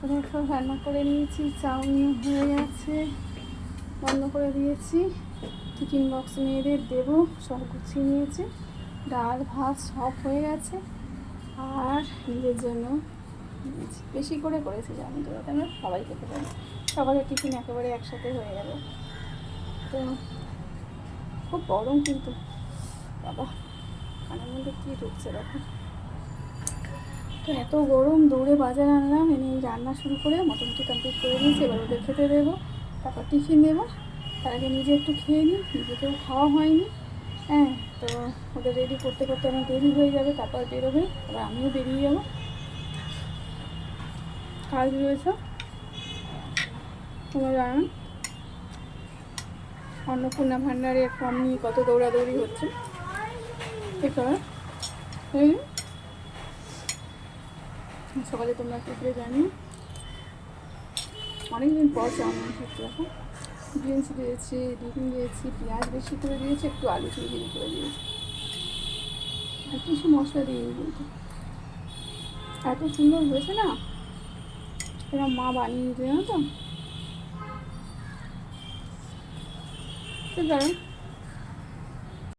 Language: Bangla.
দেখো রান্না করে নিয়েছি, চাউমিন হয়ে গেছে, বন্ধ করে দিয়েছি। টিফিন বক্স মেয়েদের দেবো, সব গুছিয়ে নিয়েছি। ডাল ভাত সব হয়ে গেছে। আর নিজের জন্য বেশি করে করেছি, জানি তো যাতে আমরা সবাই খেতে পারি। সকালের টিফিন একেবারে একসাথে হয়ে যাবে। তো খুব গরম কিন্তু, বাবা কানের মধ্যে কী ঢুকছে দেখো। তো এত গরম, দৌড়ে বাজার আনলাম, এনে রান্না শুরু করে মোটামুটি কমপ্লিট করে দিয়েছি। এবার ওদের খেতে দেবো, তারপর টিফিন দেবো। তার আগে নিজে একটু খেয়ে নিই, নিজেকেও খাওয়া হয়নি। হ্যাঁ, তো ওদের রেডি করতে করতে আমার দেরি হয়ে যাবে, তারপর বেরোবে, এবার আমিও বেরিয়ে যাবো। কাজ রয়েছে তোমার জানো, অন্নপূর্ণা ভাণ্ডারের ফর্ম নিয়ে কত দৌড়াদৌড়ি হচ্ছে। এবার সকালে তোমরা কী করে জানি, অনেকদিন পর চাউমিন খেতে দেখো। বিনস দিয়েছি, ডিম দিয়েছি, পেঁয়াজ বেশি করে দিয়েছি, একটু আলু ঝিরি করে দিয়েছি, আর কিছু মশলা দিইনি। কিন্তু এত সুন্দর হয়েছে না, এরকম মা বানিয়ে দিতে, জানো তো। ঠিক আছে।